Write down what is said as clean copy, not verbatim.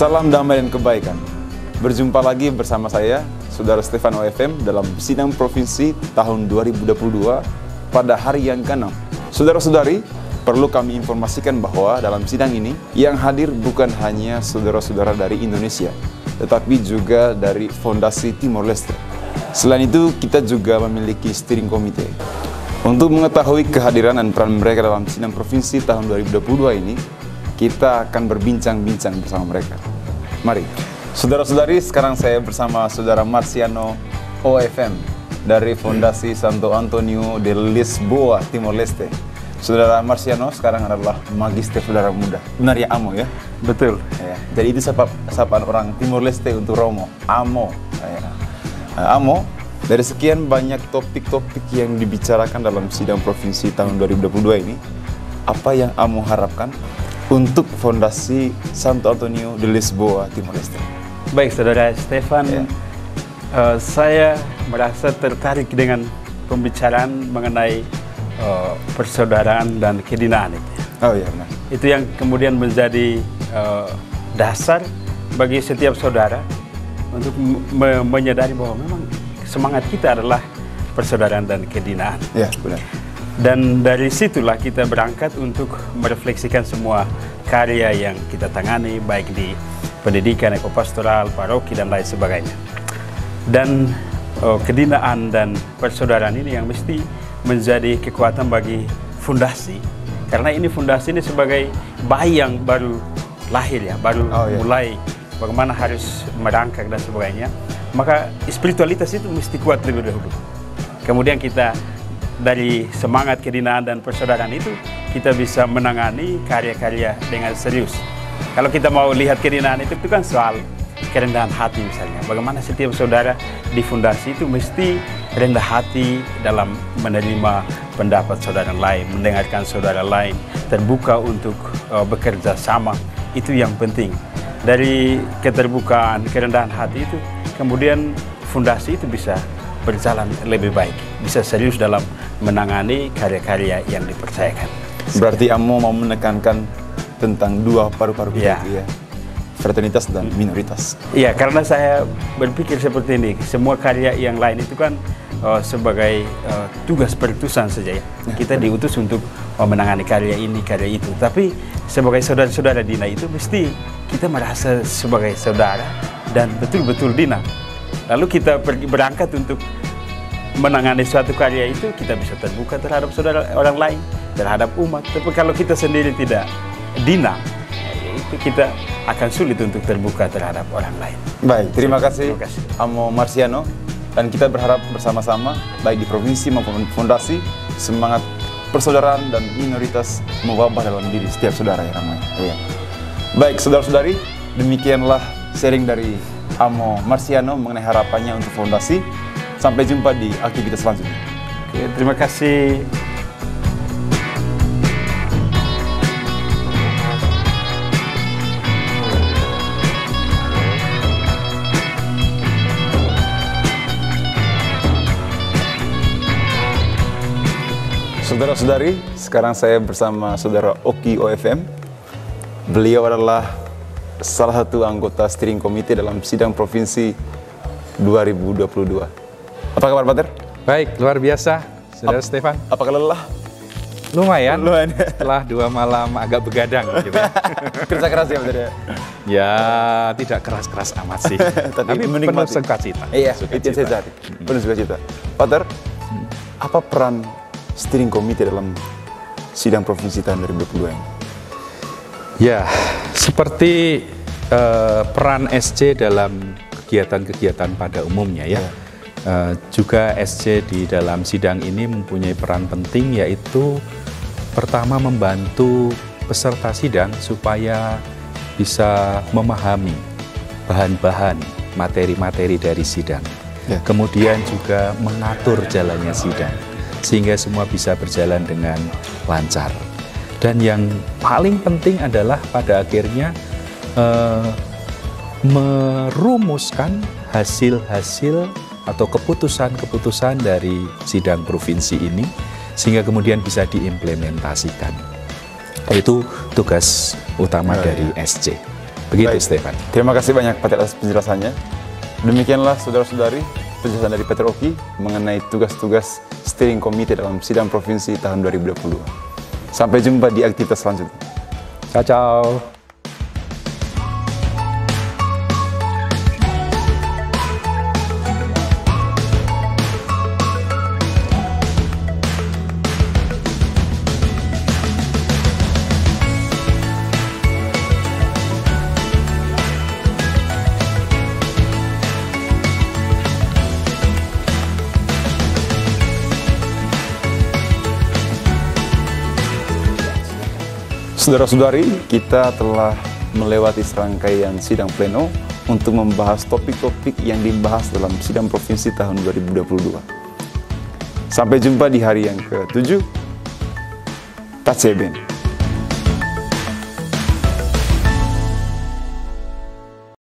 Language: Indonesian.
Salam damai dan kebaikan. Berjumpa lagi bersama saya, Saudara Stefan OFM dalam Sidang Provinsi tahun 2022 pada hari yang ke-6. Saudara-saudari, perlu kami informasikan bahwa dalam sidang ini yang hadir bukan hanya saudara-saudara dari Indonesia, tetapi juga dari Fondasi Timor Leste. Selain itu, kita juga memiliki steering committee. Untuk mengetahui kehadiran dan peran mereka dalam Sidang Provinsi tahun 2022 ini, kita akan berbincang-bincang bersama mereka. Mari, saudara-saudari, sekarang saya bersama Saudara Marciano OFM dari Fondasi Santo Antonio de Lisboa, Timor Leste. Saudara Marciano sekarang adalah magister saudara muda. Benar ya, Amo ya? Betul. Ya, jadi itu sapaan orang Timor Leste untuk Romo, Amo. Ya. Amo, dari sekian banyak topik-topik yang dibicarakan dalam Sidang Provinsi tahun 2022 ini, apa yang Amo harapkan untuk Fondasi Santo Antonio de Lisboa, Timor Leste? Baik, Saudara Stefan, saya merasa tertarik dengan pembicaraan mengenai persaudaraan dan kedinaan itu. Oh iya, benar. Itu yang kemudian menjadi dasar bagi setiap saudara untuk menyadari bahwa memang semangat kita adalah persaudaraan dan kedinaan. Ya, benar. Dan dari situlah kita berangkat untuk merefleksikan semua karya yang kita tangani, baik di pendidikan, ekopastoral, paroki, dan lain sebagainya. Dan kedinaan dan persaudaraan ini yang mesti menjadi kekuatan bagi fondasi. Karena ini fondasi ini sebagai bayi yang baru lahir ya, baru mulai bagaimana harus merangkak dan sebagainya. Maka spiritualitas itu mesti kuat terlebih dahulu. Kemudian kita dari semangat kedinaan dan persaudaraan itu, kita bisa menangani karya-karya dengan serius. Kalau kita mau lihat kedinaan itu kan soal kerendahan hati misalnya. Bagaimana setiap saudara di fondasi itu mesti rendah hati dalam menerima pendapat saudara lain, mendengarkan saudara lain, terbuka untuk bekerja sama. Itu yang penting. Dari keterbukaan, kerendahan hati itu, kemudian fondasi itu bisa berjalan lebih baik, bisa serius dalam menangani karya-karya yang dipercayakan. Berarti Amo mau menekankan tentang dua paru-paru kita, ya, fraternitas dan minoritas. Iya, karena saya berpikir seperti ini, semua karya yang lain itu kan sebagai tugas perutusan saja ya. Kita diutus untuk menangani karya ini, karya itu. Tapi sebagai saudara-saudara Dina itu mesti kita merasa sebagai saudara dan betul-betul Dina. Lalu kita berangkat untuk menangani suatu karya itu, kita bisa terbuka terhadap saudara orang lain, terhadap umat. Tapi kalau kita sendiri tidak Dina, itu kita akan sulit untuk terbuka terhadap orang lain. Baik, terima kasih Amo Marciano. Dan kita berharap bersama-sama, baik di provinsi maupun fondasi, semangat persaudaraan dan minoritas mewabah dalam diri setiap saudara yang ramai. Ya. Baik, saudara-saudari, demikianlah sharing dari Amo Marciano mengenai harapannya untuk fondasi. Sampai jumpa di aktivitas selanjutnya. Oke, terima kasih. Saudara-saudari, sekarang saya bersama Saudara Oki OFM. Beliau adalah salah satu anggota steering committee dalam Sidang Provinsi 2022. Apa kabar, Pater? Baik, luar biasa, Saudara Stefan. Apakah lelah? Lumayan. Setelah 2 malam agak begadang gitu ya. Kerja keras ya Pak ya? Ya, tidak keras-keras amat sih. Tapi penuh sukacita. Iya, itu yang saya cari. Penuh sukacita. Pak, apa peran steering committee dalam sidang provinsi tahun 2022 ini? Ya, seperti peran SC dalam kegiatan-kegiatan pada umumnya ya. Juga SC di dalam sidang ini mempunyai peran penting, yaitu pertama membantu peserta sidang supaya bisa memahami bahan-bahan materi-materi dari sidang. Kemudian juga mengatur jalannya sidang sehingga semua bisa berjalan dengan lancar. Dan yang paling penting adalah pada akhirnya merumuskan hasil-hasil atau keputusan-keputusan dari sidang provinsi ini sehingga kemudian bisa diimplementasikan. Itu tugas utama dari SC. Begitu, Stefan. Terima kasih banyak Pak atas penjelasannya. Demikianlah saudara-saudari penjelasan dari Peter Oki mengenai tugas-tugas steering committee dalam sidang provinsi tahun 2022. Sampai jumpa di aktivitas selanjutnya. Ciao. Saudara-saudari, kita telah melewati serangkaian sidang pleno untuk membahas topik-topik yang dibahas dalam sidang provinsi tahun 2022. Sampai jumpa di hari yang ke-7. Tatseben.